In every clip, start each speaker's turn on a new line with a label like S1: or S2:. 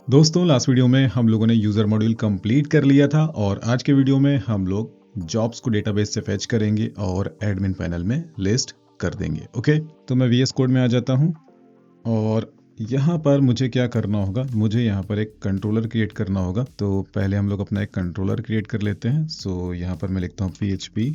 S1: दोस्तों last video में हम लोगों ने यूज़र मॉड्यूल कंप्लीट कर लिया था और आज के वीडियो में हम लोग जॉब्स को डेटाबेस से फेच करेंगे और एडमिन पैनल में लिस्ट कर देंगे। ओके, तो मैं वीएस कोड में आ जाता हूँ और यहाँ पर मुझे क्या करना होगा, मुझे यहाँ पर एक कंट्रोलर क्रिएट करना होगा। तो पहले हम लोग अपना एक कंट्रोलर क्रिएट कर लेते हैं। सो यहाँ पर मैं लिखता हूँ PHP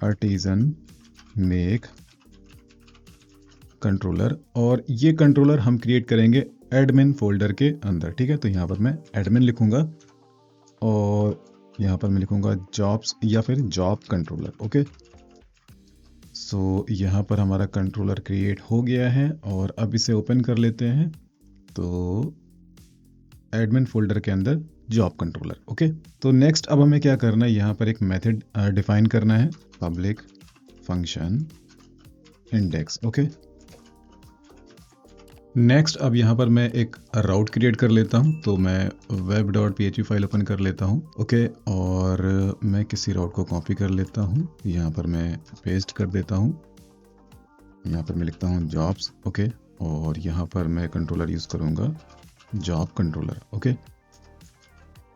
S1: artisan make कंट्रोलर और ये कंट्रोलर हम क्रिएट करेंगे एडमिन फोल्डर के अंदर। ठीक है, तो यहाँ पर मैं एडमिन लिखूंगा और यहाँ पर मैं लिखूंगा जॉब्स या फिर जॉब कंट्रोलर। ओके, सो यहाँ पर हमारा कंट्रोलर क्रिएट हो गया है और अब इसे ओपन कर लेते हैं। तो एडमिन फोल्डर के अंदर जॉब कंट्रोलर। ओके, तो नेक्स्ट अब हमें क्या करना है, यहाँ पर एक मेथड डिफाइन करना है, public function index. Okay, next अब यहाँ पर मैं एक राउट क्रिएट कर लेता हूँ। तो मैं web.php फाइल ओपन कर लेता हूँ। ओके, और मैं किसी राउट को कॉपी कर लेता हूँ, यहाँ पर मैं पेस्ट कर देता हूँ। यहाँ पर मैं लिखता हूँ जॉब्स। ओके, और यहाँ पर मैं कंट्रोलर यूज़ करूँगा जॉब कंट्रोलर। ओके,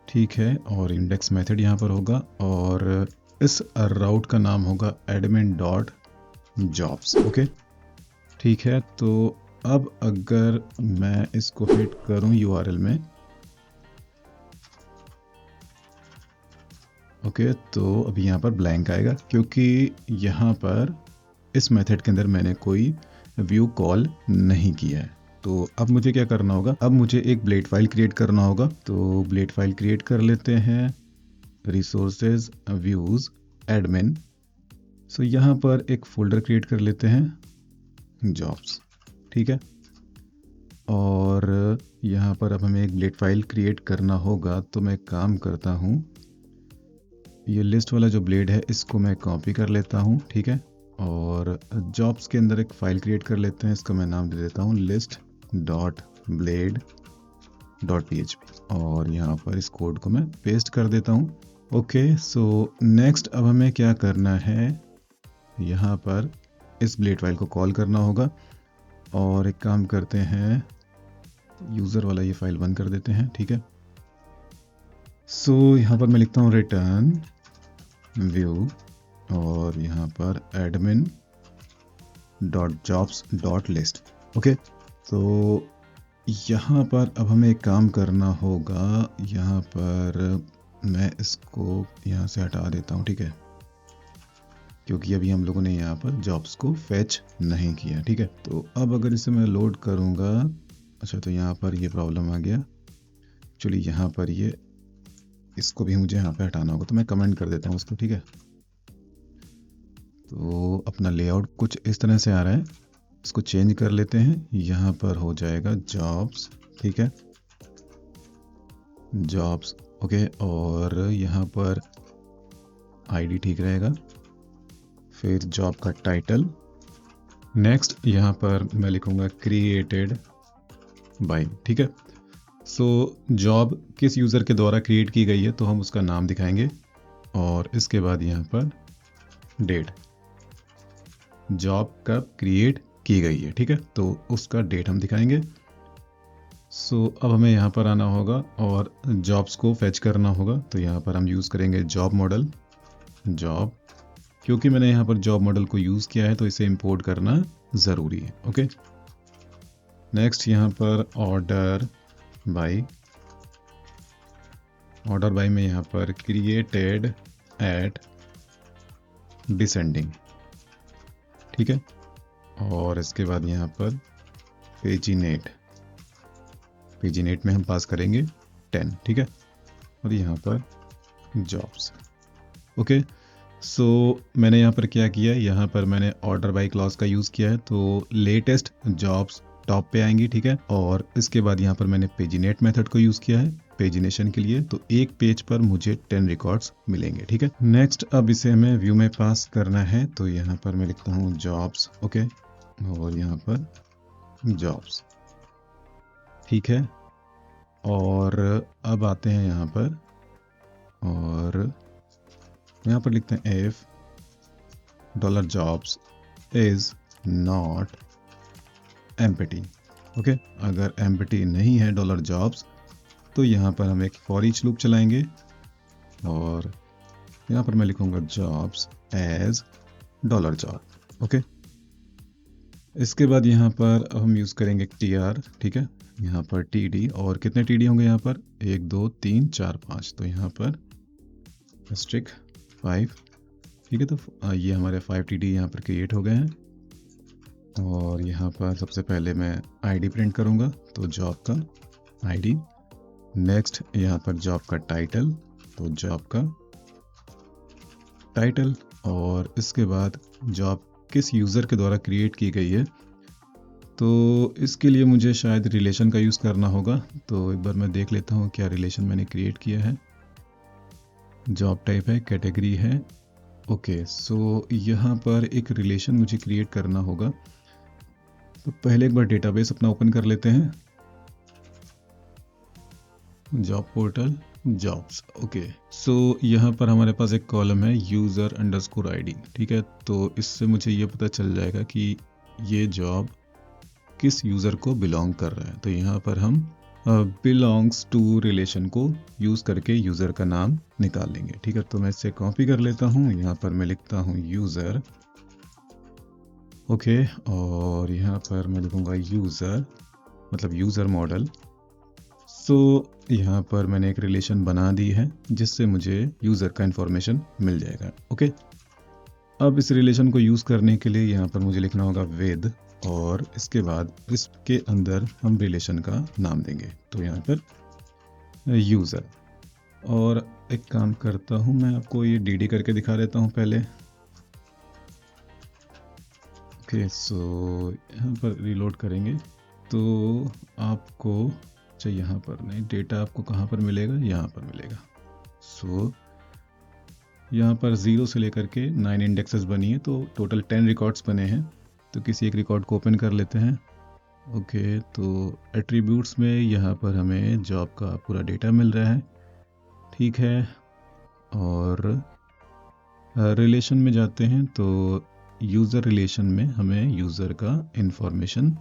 S1: ठीक है, और इंडेक्स मेथड यहाँ पर होगा और इस राउट का नाम होगा admin.jobs। ओके, ठीक है, तो अब अगर मैं इसको हिट करूं URL में, ओके, तो अभी यहाँ पर ब्लैंक आएगा क्योंकि यहाँ पर इस मेथड के अंदर मैंने कोई व्यू कॉल नहीं किया है। तो अब मुझे क्या करना होगा, अब मुझे एक ब्लेड फाइल क्रिएट करना होगा। तो ब्लेड फाइल क्रिएट कर लेते हैं, रिसोर्सेज व्यूज एडमिन। सो यहाँ पर एक फोल्डर क्रिएट कर लेते हैं जॉब्स। ठीक है, और यहाँ पर अब हमें एक ब्लेड फाइल क्रिएट करना होगा। तो मैं काम करता हूँ, ये लिस्ट वाला जो ब्लेड है इसको मैं कॉपी कर लेता हूँ। ठीक है, और जॉब्स के अंदर एक फाइल क्रिएट कर लेते हैं, इसका मैं नाम दे देता हूँ list.blade.php और यहाँ पर इस कोड को मैं पेस्ट कर देता हूँ। ओके, सो नेक्स्ट अब हमें क्या करना है, यहाँ पर इस ब्लेड फाइल को कॉल करना होगा और एक काम करते हैं, यूज़र वाला ये फाइल बंद कर देते हैं। ठीक है, सो यहाँ पर मैं लिखता हूँ रिटर्न व्यू और यहाँ पर admin dot jobs dot list. Okay, तो यहाँ पर अब हमें एक काम करना होगा, यहाँ पर मैं इसको यहाँ से हटा देता हूँ। ठीक है, क्योंकि अभी हम लोगों ने यहाँ पर जॉब्स को फेच नहीं किया। ठीक है, तो अब अगर इसे मैं लोड करूँगा, अच्छा तो यहाँ पर ये प्रॉब्लम आ गया। चलिए यहाँ पर ये इसको भी मुझे यहाँ पे हटाना होगा, तो मैं कमेंट कर देता हूँ उसको। ठीक है, तो अपना लेआउट कुछ इस तरह से आ रहा है, इसको चेंज कर लेते हैं, यहाँ पर हो जाएगा जॉब्स। ठीक है, जॉब्स। ओके, और यहाँ पर आईडी ठीक रहेगा, फिर जॉब का टाइटल। नेक्स्ट यहाँ पर मैं लिखूँगा क्रिएटेड बाय। ठीक है, सो जॉब किस यूज़र के द्वारा क्रिएट की गई है तो हम उसका नाम दिखाएंगे और इसके बाद यहाँ पर डेट, जॉब कब क्रिएट की गई है। ठीक है, तो उसका डेट हम दिखाएंगे। सो अब हमें यहाँ पर आना होगा और जॉब्स को फेच करना होगा। तो यहाँ पर हम यूज़ करेंगे जॉब मॉडल, जॉब, क्योंकि मैंने यहाँ पर जॉब मॉडल को यूज़ किया है तो इसे इंपोर्ट करना ज़रूरी है। ओके, नेक्स्ट यहाँ पर ऑर्डर बाय, ऑर्डर बाय में यहाँ पर क्रिएटेड एट डिसेंडिंग। ठीक है, और इसके बाद यहाँ पर पेजिनेट, पेजिनेट में हम पास करेंगे 10। ठीक है, और यहाँ पर जॉब्स। ओके, सो मैंने यहाँ पर क्या किया, यहाँ पर मैंने ऑर्डर बाय क्लॉज का यूज़ किया है तो लेटेस्ट जॉब्स टॉप पे आएंगी। ठीक है, और इसके बाद यहाँ पर मैंने पेजिनेट मेथड को यूज़ किया है पेजिनेशन के लिए, तो एक पेज पर मुझे 10 रिकॉर्ड्स मिलेंगे। ठीक है, नेक्स्ट अब इसे हमें व्यू में पास करना है, तो यहाँ पर मैं लिखता हूँ जॉब्स। ओके, और यहाँ पर जॉब्स। ठीक है, और अब आते हैं यहाँ पर और यहाँ पर लिखते हैं if $jobs is not empty। Okay, अगर एम्प्टी नहीं है डॉलर जॉब्स तो यहाँ पर हम एक फॉर ईच लूप चलाएंगे और यहाँ पर मैं लिखूंगा jobs as dollar job. Okay, इसके बाद यहाँ पर हम यूज़ करेंगे टीआर, ठीक है, यहाँ पर टीडी, और कितने टीडी होंगे यहाँ पर 1 2 3 4 5, तो यहाँ पर स्ट्रिक 5, ठीक है। तो ये हमारे 5 टीडी यहाँ पर क्रिएट हो गए हैं और यहाँ पर सबसे पहले मैं आईडी प्रिंट करूँगा, तो जॉब का आईडी। नेक्स्ट यहाँ पर जॉब का टाइटल, तो जॉब का टाइटल, और इसके बाद जॉब किस यूज़र के द्वारा क्रिएट की गई है, तो इसके लिए मुझे शायद रिलेशन का यूज़ करना होगा। तो एक बार मैं देख लेता हूँ क्या रिलेशन मैंने क्रिएट किया है। जॉब टाइप है, कैटेगरी है, ओके। सो यहाँ पर एक रिलेशन मुझे क्रिएट करना होगा। तो पहले एक बार डेटाबेस अपना ओपन कर लेते हैं, जॉब पोर्टल जॉब्स, ओके। सो यहाँ पर हमारे पास एक कॉलम है यूज़र अंडरस्कोर आईडी, ठीक है। तो इससे मुझे ये पता चल जाएगा कि ये जॉब किस यूज़र को बिलोंग कर रहा है। तो यहाँ पर हम बिलोंग्स टू रिलेशन को यूज़ करके यूज़र का नाम निकाल लेंगे, ठीक है। तो मैं इसे कॉपी कर लेता हूँ, यहाँ पर मैं लिखता हूँ यूज़र, ओके, और यहाँ पर मैं लिखूँगा यूज़र मतलब यूज़र मॉडल। सो यहाँ पर मैंने एक रिलेशन बना दी है जिससे मुझे यूज़र का इंफॉर्मेशन मिल जाएगा, ओके। अब इस रिलेशन को यूज़ करने के लिए यहाँ पर मुझे लिखना होगा विद, और इसके बाद इसके अंदर हम रिलेशन का नाम देंगे, तो यहाँ पर यूज़र। और एक काम करता हूँ, मैं आपको ये डीडी करके दिखा देता हूँ पहले, ओके। सो यहाँ पर रीलोड करेंगे तो आपको चाहिए, यहाँ पर नहीं, डेटा आपको कहाँ पर मिलेगा, यहाँ पर मिलेगा। सो यहाँ पर 0 से लेकर के 9 इंडेक्सेस बनी है, तो टोटल 10 रिकॉर्ड्स बने हैं। तो किसी एक रिकॉर्ड को ओपन कर लेते हैं, ओके। तो एट्रीब्यूट्स में यहाँ पर हमें जॉब का पूरा डेटा मिल रहा है, ठीक है। और रिलेशन में जाते हैं तो यूज़र रिलेशन में हमें यूज़र का इंफॉर्मेशन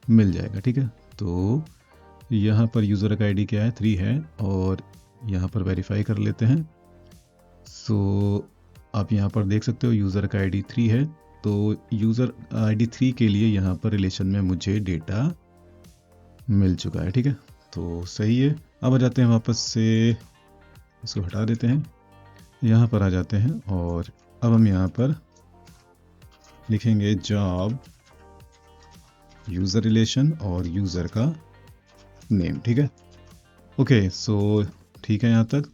S1: मिल जाएगा, ठीक है। तो यहाँ पर यूज़र का आईडी क्या है, 3 है, और यहाँ पर वेरीफाई कर लेते हैं। सो आप यहाँ पर देख सकते हो यूज़र का आईडी 3 है, तो यूज़र आईडी 3 के लिए यहाँ पर रिलेशन में मुझे डेटा मिल चुका है, ठीक है। तो सही है। अब आ जाते हैं वापस से, इसको हटा देते हैं, यहाँ पर आ जाते हैं, और अब हम यहाँ पर लिखेंगे जॉब यूज़र रिलेशन और यूज़र का नेम, ठीक है, ओके। सो ठीक है यहाँ तक।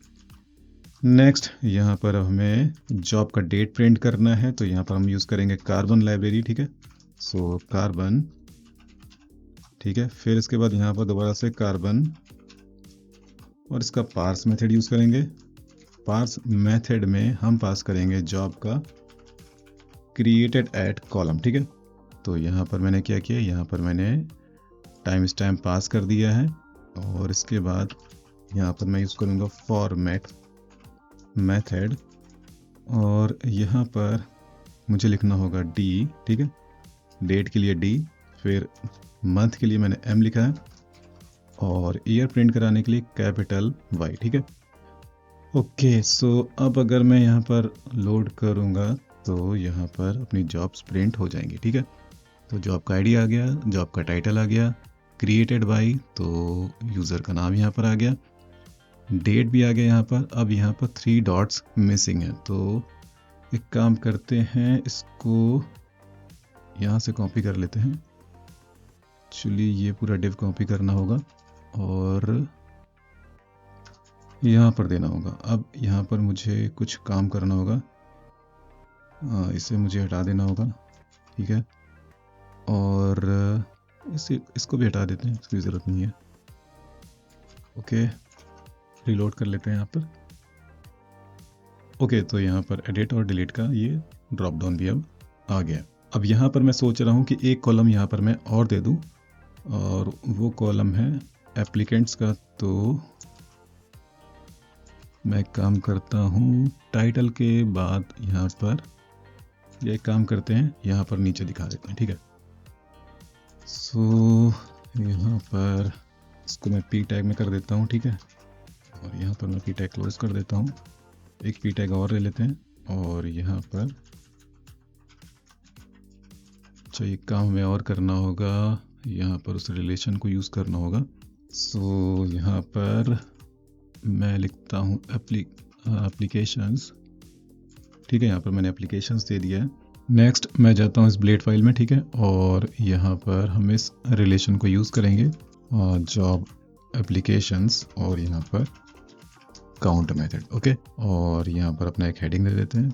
S1: नेक्स्ट यहाँ पर हमें जॉब का डेट प्रिंट करना है, तो यहाँ पर हम यूज़ करेंगे कार्बन लाइब्रेरी, ठीक है। सो कार्बन, ठीक है। फिर इसके बाद यहाँ पर दोबारा से कार्बन, और इसका पार्स मेथड यूज़ करेंगे। पार्स मेथड में हम पास करेंगे जॉब का क्रिएटेड एट कॉलम, ठीक है। तो यहाँ पर मैंने क्या किया, यहाँ पर मैंने टाइम स्टैम्प पास कर दिया है, और इसके बाद यहाँ पर मैं यूज़ करूँगा फॉर्मेट मेथड, और यहाँ पर मुझे लिखना होगा डी, ठीक है, डेट के लिए डी, फिर मंथ के लिए मैंने एम लिखा है, और ईयर प्रिंट कराने के लिए कैपिटल वाई, ठीक है, ओके। सो अब अगर मैं यहाँ पर लोड करूँगा तो यहाँ पर अपनी जॉब्स प्रिंट हो जाएंगी, ठीक है। तो जॉब का आईडी आ गया, जॉब का टाइटल आ गया, क्रिएटेड बाय, तो यूज़र का नाम यहाँ पर आ गया, डेट भी आ गया यहाँ पर। अब यहाँ पर 3 डॉट्स मिसिंग है, तो एक काम करते हैं, इसको यहाँ से कॉपी कर लेते हैं। एक्चुअली ये पूरा डिव कॉपी करना होगा और यहाँ पर देना होगा। अब यहाँ पर मुझे कुछ काम करना होगा, इसे मुझे हटा देना होगा, ठीक है, और इसको भी हटा देते हैं, इसकी ज़रूरत नहीं है, ओके। रिलोड कर लेते हैं यहाँ पर, ओके। तो यहाँ पर एडिट और डिलीट का ये ड्रॉप डाउन भी अब आ गया। अब यहाँ पर मैं सोच रहा हूँ कि एक कॉलम यहाँ पर मैं और दे दूँ, और वो कॉलम है एप्लीकेंट्स का। तो मैं काम करता हूँ, टाइटल के बाद यहाँ पर ये काम करते हैं, यहाँ पर नीचे दिखा देते हैं, ठीक है। सो यहाँ पर इसको मैं पी टैग में कर देता हूँ, ठीक है। और यहाँ पर मैं पी टैग क्लोज कर देता हूँ। एक पी टैग और ले लेते हैं और यहाँ पर अच्छा एक काम हमें और करना होगा, यहाँ पर उस रिलेशन को यूज़ करना होगा। सो यहाँ पर मैं लिखता हूँ एप्लीकेशंस, ठीक है। यहाँ पर मैंने एप्लीकेशंस दे दिया है। नेक्स्ट मैं जाता हूँ इस ब्लेड फाइल में, ठीक है। और यहाँ पर हम इस रिलेशन को यूज़ करेंगे जॉब एप्लीकेशंस और यहाँ पर काउंट मेथड, ओके। और यहाँ पर अपना एक हेडिंग दे देते हैं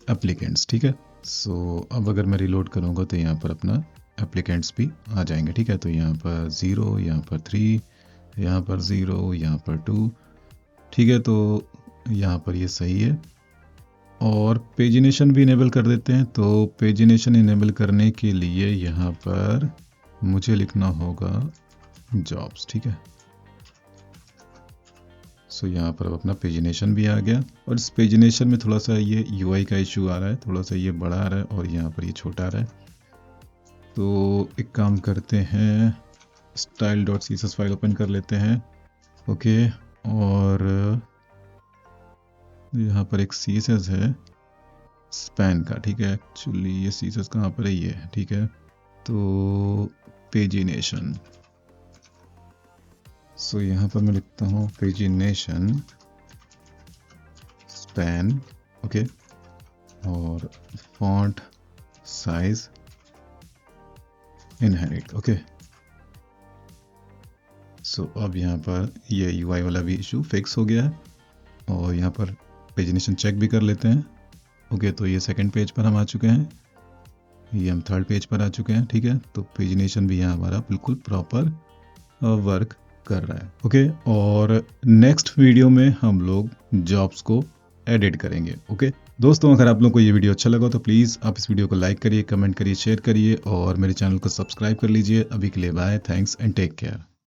S1: एप्लीकेंट्स, ठीक है। सो अब अगर मैं रिलोड करूँगा तो यहाँ पर अपना एप्लीकेंट्स भी आ जाएंगे, ठीक है। तो यहाँ पर 0, यहाँ पर 3, यहाँ पर 0, यहाँ पर 2, ठीक है। तो यहाँ पर ये सही है। और पेजिनेशन भी इनेबल कर देते हैं। तो पेजिनेशन इनेबल करने के लिए यहाँ पर मुझे लिखना होगा जॉब्स, ठीक है। सो यहाँ पर अब अपना पेजिनेशन भी आ गया। और इस पेजिनेशन में थोड़ा सा ये यूआई का इशू आ रहा है, थोड़ा सा ये बड़ा आ रहा है और यहाँ पर ये छोटा आ रहा है। तो एक काम करते हैं, style.css फाइल ओपन कर लेते हैं, ओके। और यहाँ पर एक CSS है स्पैन का, ठीक है। एक्चुअली ये CSS कहाँ पर है, ये है, ठीक है। तो पेजिनेशन, सो यहाँ पर मैं लिखता हूँ पेजिनेशन स्पैन, ओके। और फॉन्ट साइज इनहेरिट, ओके। सो अब यहाँ पर ये UI वाला भी इशू फिक्स हो गया है। और यहाँ पर पेजिनेशन चेक भी कर लेते हैं, ओके। तो ये सेकंड पेज पर हम आ चुके हैं, ये हम थर्ड पेज पर आ चुके हैं, ठीक है। तो पेजिनेशन भी यहाँ हमारा बिल्कुल प्रॉपर वर्क कर रहा है, ओके। और नेक्स्ट वीडियो में हम लोग जॉब्स को एडिट करेंगे, ओके। दोस्तों अगर आप लोगों को ये वीडियो अच्छा लगा तो प्लीज़ आप इस वीडियो को लाइक करिए, कमेंट करिए, शेयर करिए और मेरे चैनल को सब्सक्राइब कर लीजिए। अभी के लिए bye, thanks and take care.